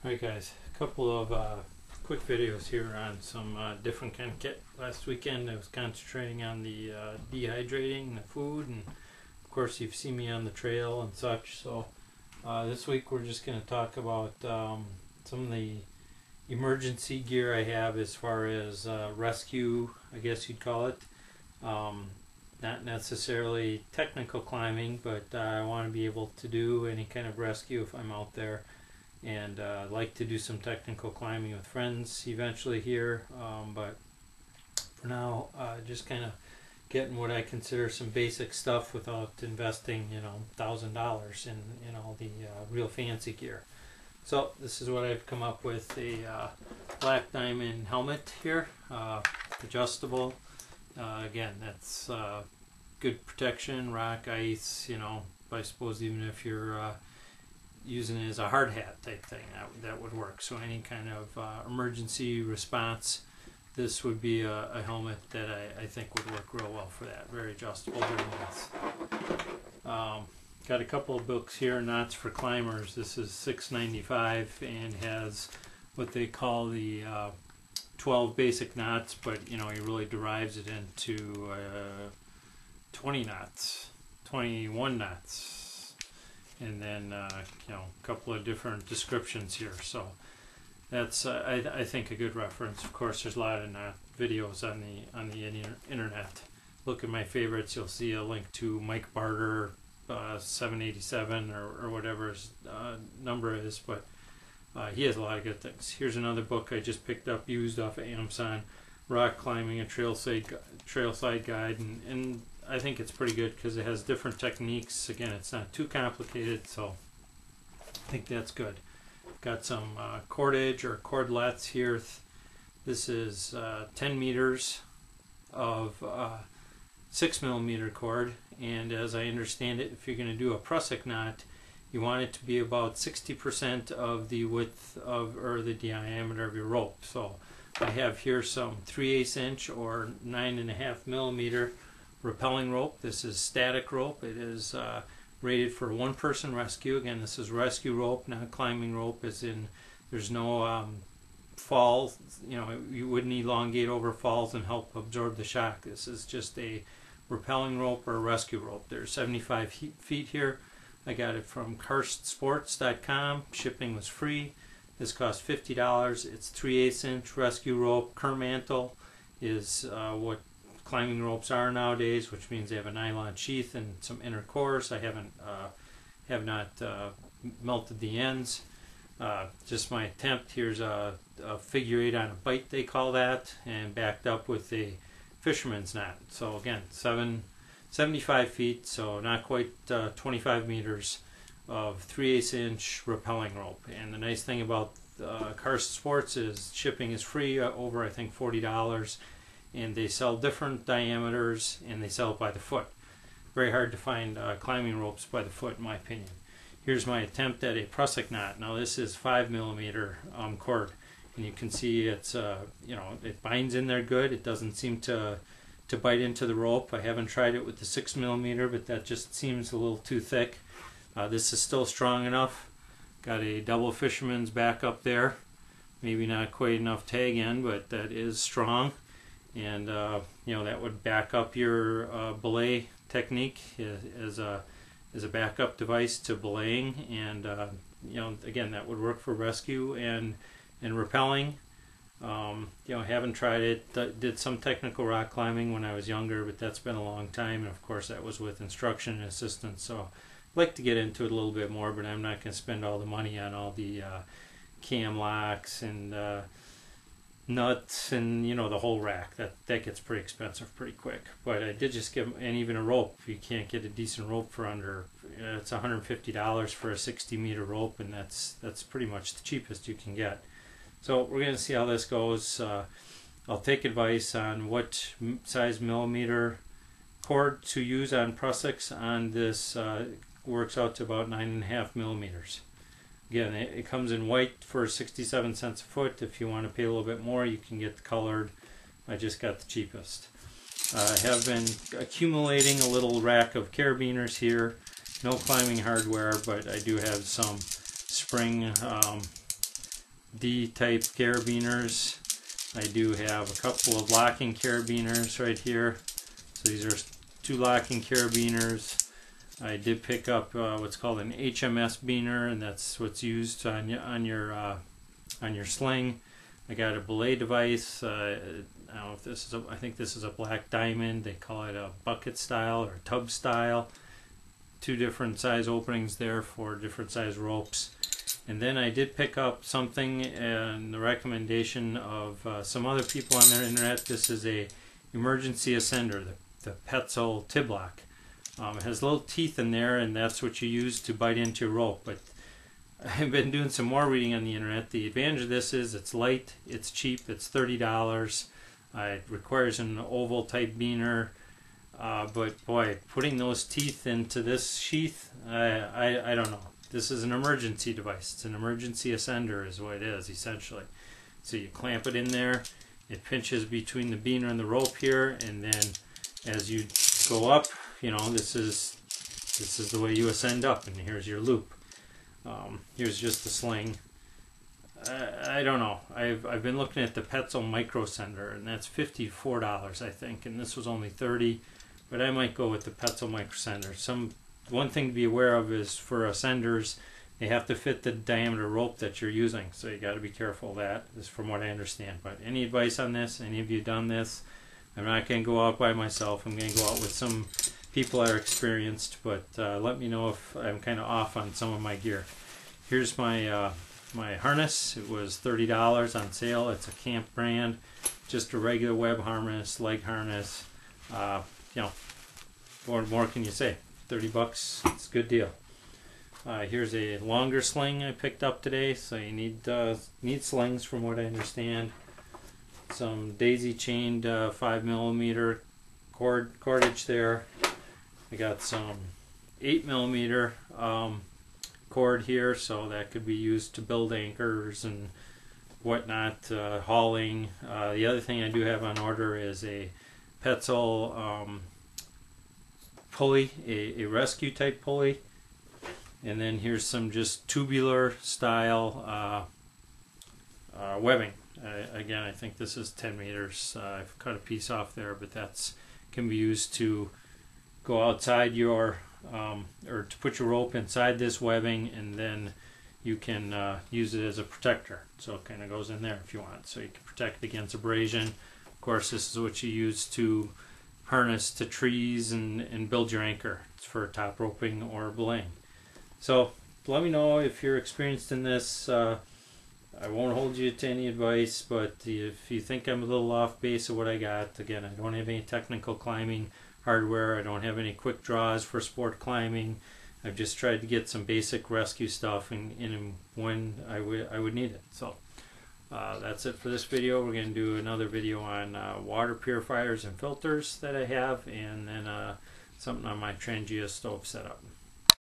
Alright guys, a couple of quick videos here on some different kind of kit. Last weekend I was concentrating on the dehydrating the food, and of course you've seen me on the trail and such. So this week we're just going to talk about some of the emergency gear I have as far as rescue, I guess you'd call it. Not necessarily technical climbing, but I want to be able to do any kind of rescue if I'm out there. And like to do some technical climbing with friends eventually here, but for now just kind of getting what I consider some basic stuff without investing $1,000 in all the real fancy gear. So this is what I've come up with: a Black Diamond helmet here, adjustable. Again, that's good protection, rock, ice, I suppose even if you're using it as a hard hat type thing, that would work. So any kind of emergency response, this would be a helmet that I think would work real well for that. Very adjustable, very nice. Got a couple of books here, Knots for Climbers. This is $6.95 and has what they call the 12 basic knots, but he really derives it into 20 knots, 21 knots. And then a couple of different descriptions here. So that's I think a good reference. Of course, there's a lot of videos on the internet. Look at my favorites. You'll see a link to Mike Barter 787 or whatever his number is, but he has a lot of good things. Here's another book I just picked up used off of Amazon, Rock Climbing, a Trailside Guide, and I think it's pretty good because it has different techniques. Again, it's not too complicated, so I think that's good. Got some cordage or cordlets here. This is 10 meters of 6mm cord, and as I understand it, if you're going to do a prusik knot, you want it to be about 60% of the width of, or the diameter of your rope. So I have here some 3/8 inch or 9.5mm rappelling rope. This is static rope. It is rated for one-person rescue. Again, this is rescue rope, not climbing rope, as in there's no fall. You wouldn't elongate over falls and help absorb the shock. This is just a rappelling rope or a rescue rope. There's 75 feet here. I got it from karstsports.com. Shipping was free. This cost $50. It's 3/8 inch rescue rope. Kermantle is what climbing ropes are nowadays, which means they have a nylon sheath and some inner cores. I have not melted the ends. Just my attempt. Here's a figure 8 on a bite, they call that, and backed up with a fisherman's knot. So again, 75 feet, so not quite 25 meters of 3/8 inch rappelling rope. And the nice thing about Karst Sports is shipping is free, over I think $40. And they sell different diameters, and they sell it by the foot. Very hard to find climbing ropes by the foot, in my opinion. Here's my attempt at a prusik knot. Now this is 5mm cord, and you can see it's it binds in there good. It doesn't seem to bite into the rope. I haven't tried it with the 6mm, but that just seems a little too thick. This is still strong enough. Got a double fisherman's back up there. Maybe not quite enough tag end, but that is strong. And that would back up your belay technique as a backup device to belaying, and again, that would work for rescue and rappelling. Haven't tried it. Did some technical rock climbing when I was younger, but that's been a long time, and of course that was with instruction and assistance. So I'd like to get into it a little bit more, but I'm not going to spend all the money on all the cam locks and nuts and the whole rack. That gets pretty expensive pretty quick. But I did just give, and even a rope, you can't get a decent rope for under, it's $150 for a 60-meter rope, and that's pretty much the cheapest you can get. So we're going to see how this goes. I'll take advice on what size millimeter cord to use on prusiks. On this works out to about 9.5mm. Again, it comes in white for 67 cents a foot. If you want to pay a little bit more, you can get the colored. I just got the cheapest. I have been accumulating a little rack of carabiners here. No climbing hardware, but I do have some spring D-type carabiners. I do have a couple of locking carabiners right here. So these are 2 locking carabiners. I did pick up what's called an HMS biner, and that's what's used on your sling. I got a belay device. I don't know if this is I think this is a Black Diamond. They call it a bucket style or tub style. 2 different size openings there for different size ropes. And then I did pick up something and the recommendation of some other people on their internet. This is a emergency ascender, the Petzl Tiblock. It has little teeth in there, and that's what you use to bite into your rope. But I've been doing some more reading on the internet. The advantage of this is it's light, it's cheap, it's $30. It requires an oval type biner. But boy, putting those teeth into this sheath, I don't know. This is an emergency device. It's an emergency ascender is what it is, essentially. So you clamp it in there. It pinches between the biner and the rope here, and then as you go up, you know, this is the way you ascend up, and here's your loop. Here's just the sling. I don't know. I've been looking at the Petzl Micro Sender, and that's $54, I think, and this was only $30. But I might go with the Petzl Micro Sender. One thing to be aware of is for ascenders, they have to fit the diameter rope that you're using, so you got to be careful of that. This is from what I understand. But any advice on this? Any of you done this? I'm not going to go out by myself. I'm going to go out with some people that are experienced, but let me know if I'm kind of off on some of my gear. Here's my my harness. It was $30 on sale. It's a Camp brand, just a regular web harness, leg harness. You know, what more can you say? 30 bucks, it's a good deal. Here's a longer sling I picked up today, so you need slings from what I understand. Some daisy chained 5mm cordage there. I got some 8mm cord here, so that could be used to build anchors and whatnot, hauling. The other thing I do have on order is a Petzl pulley, a rescue type pulley, and then here's some just tubular style webbing. Again, I think this is 10 meters. I've cut a piece off there, but that's can be used to go outside your or to put your rope inside this webbing, and then you can use it as a protector. So it kind of goes in there if you want, so you can protect against abrasion. Of course, this is what you use to harness to trees and build your anchor. It's for top roping or belaying. So let me know if you're experienced in this. I won't hold you to any advice, but if you think I'm a little off base of what I got, again, I don't have any technical climbing hardware. I don't have any quick draws for sport climbing. I've just tried to get some basic rescue stuff in when I would need it. So that's it for this video. We're going to do another video on water purifiers and filters that I have, and then something on my Trangia stove setup.